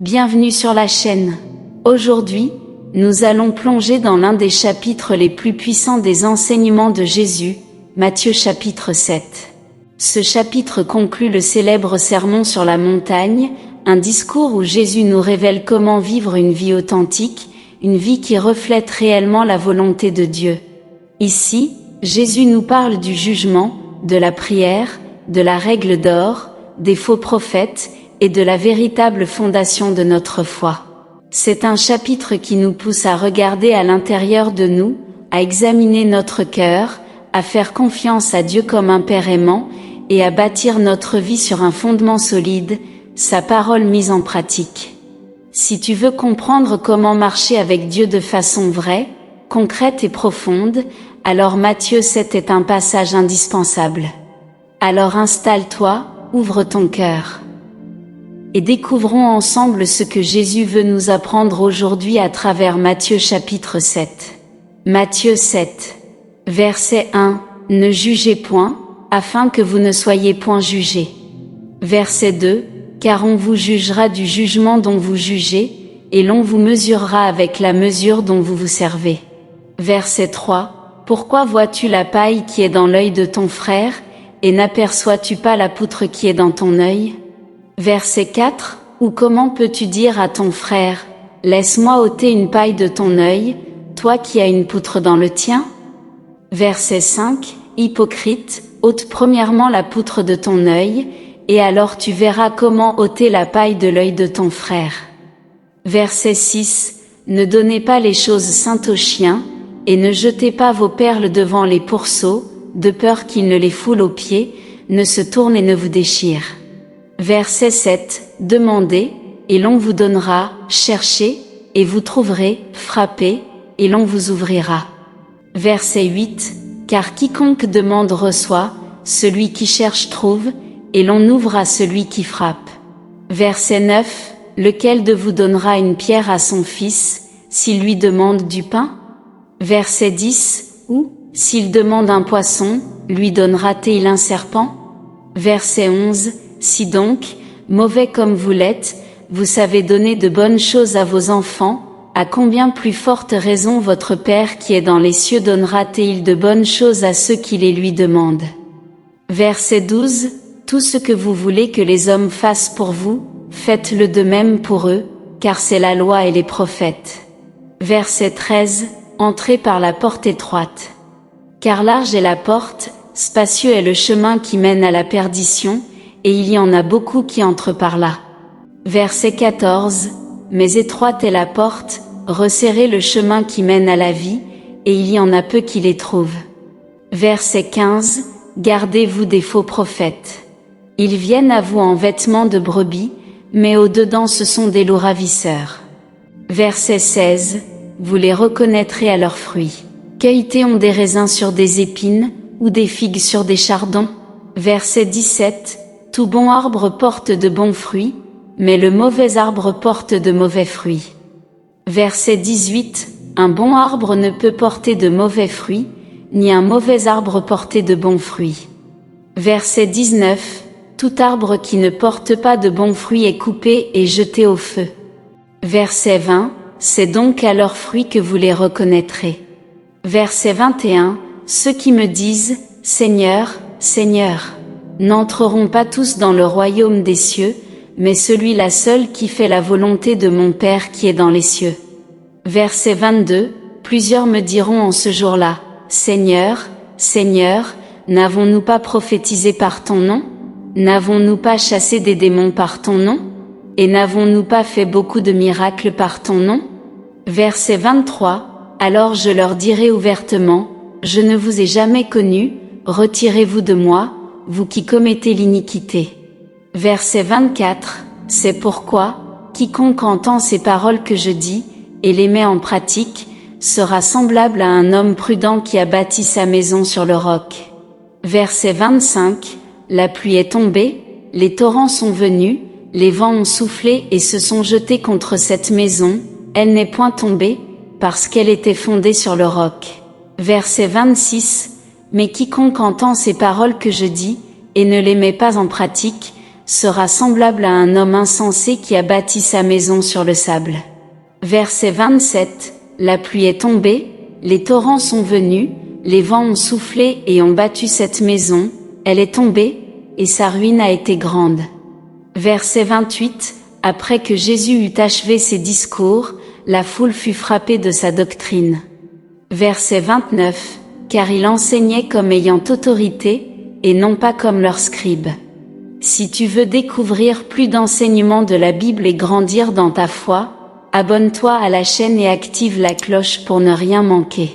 Bienvenue sur la chaîne. Aujourd'hui, nous allons plonger dans l'un des chapitres les plus puissants des enseignements de Jésus, Matthieu chapitre 7. Ce chapitre conclut le célèbre sermon sur la montagne, un discours où Jésus nous révèle comment vivre une vie authentique, une vie qui reflète réellement la volonté de Dieu. Ici, Jésus nous parle du jugement, de la prière, de la règle d'or, des faux prophètes, et de la véritable fondation de notre foi. C'est un chapitre qui nous pousse à regarder à l'intérieur de nous, à examiner notre cœur, à faire confiance à Dieu comme un Père aimant, et à bâtir notre vie sur un fondement solide, sa parole mise en pratique. Si tu veux comprendre comment marcher avec Dieu de façon vraie, concrète et profonde, alors Matthieu 7 est un passage indispensable. Alors installe-toi, ouvre ton cœur. Et découvrons ensemble ce que Jésus veut nous apprendre aujourd'hui à travers Matthieu chapitre 7. Matthieu 7, verset 1, « Ne jugez point, afin que vous ne soyez point jugés. » Verset 2, « Car on vous jugera du jugement dont vous jugez, et l'on vous mesurera avec la mesure dont vous vous servez. » Verset 3, « Pourquoi vois-tu la paille qui est dans l'œil de ton frère, et n'aperçois-tu pas la poutre qui est dans ton œil ?» Verset 4, ou comment peux-tu dire à ton frère, « Laisse-moi ôter une paille de ton œil, toi qui as une poutre dans le tien ?» Verset 5, hypocrite, ôte premièrement la poutre de ton œil, et alors tu verras comment ôter la paille de l'œil de ton frère. Verset 6, ne donnez pas les choses saintes aux chiens, et ne jetez pas vos perles devant les pourceaux, de peur qu'ils ne les foulent aux pieds, ne se tournent et ne vous déchirent. Verset 7, demandez, et l'on vous donnera, cherchez, et vous trouverez, frappez, et l'on vous ouvrira. Verset 8, car quiconque demande reçoit, celui qui cherche trouve, et l'on ouvre à celui qui frappe. Verset 9, lequel de vous donnera une pierre à son fils, s'il lui demande du pain? Verset 10, ou, s'il demande un poisson, lui donnera-t-il un serpent? Verset 11, si donc, mauvais comme vous l'êtes, vous savez donner de bonnes choses à vos enfants, à combien plus forte raison votre Père qui est dans les cieux donnera-t-il de bonnes choses à ceux qui les lui demandent. Verset 12, tout ce que vous voulez que les hommes fassent pour vous, faites-le de même pour eux, car c'est la loi et les prophètes. Verset 13, entrez par la porte étroite. Car large est la porte, spacieux est le chemin qui mène à la perdition, et il y en a beaucoup qui entrent par là. Verset 14, mais étroite est la porte, resserrez le chemin qui mène à la vie, et il y en a peu qui les trouvent. Verset 15, gardez-vous des faux prophètes. Ils viennent à vous en vêtements de brebis, mais au-dedans ce sont des loups ravisseurs. Verset 16, vous les reconnaîtrez à leurs fruits. Cueilletés-on des raisins sur des épines, ou des figues sur des chardons? Verset 17, tout bon arbre porte de bons fruits, mais le mauvais arbre porte de mauvais fruits. Verset 18, un bon arbre ne peut porter de mauvais fruits, ni un mauvais arbre porter de bons fruits. Verset 19, tout arbre qui ne porte pas de bons fruits est coupé et jeté au feu. Verset 20, c'est donc à leurs fruits que vous les reconnaîtrez. Verset 21, ceux qui me disent, Seigneur, Seigneur, n'entreront pas tous dans le royaume des cieux, mais celui-là seul qui fait la volonté de mon Père qui est dans les cieux. Verset 22, plusieurs me diront en ce jour-là, Seigneur, Seigneur, n'avons-nous pas prophétisé par ton nom? N'avons-nous pas chassé des démons par ton nom? Et n'avons-nous pas fait beaucoup de miracles par ton nom? Verset 23, alors je leur dirai ouvertement, je ne vous ai jamais connus, retirez-vous de moi, vous qui commettez l'iniquité. Verset 24, c'est pourquoi, quiconque entend ces paroles que je dis, et les met en pratique, sera semblable à un homme prudent qui a bâti sa maison sur le roc. Verset 25, la pluie est tombée, les torrents sont venus, les vents ont soufflé et se sont jetés contre cette maison, elle n'est point tombée, parce qu'elle était fondée sur le roc. Verset 26, mais quiconque entend ces paroles que je dis, et ne les met pas en pratique, sera semblable à un homme insensé qui a bâti sa maison sur le sable. Verset 27, la pluie est tombée, les torrents sont venus, les vents ont soufflé et ont battu cette maison, elle est tombée, et sa ruine a été grande. Verset 28, après que Jésus eut achevé ses discours, la foule fut frappée de sa doctrine. Verset 29, car il enseignait comme ayant autorité, et non pas comme leurs scribes. Si tu veux découvrir plus d'enseignements de la Bible et grandir dans ta foi, abonne-toi à la chaîne et active la cloche pour ne rien manquer.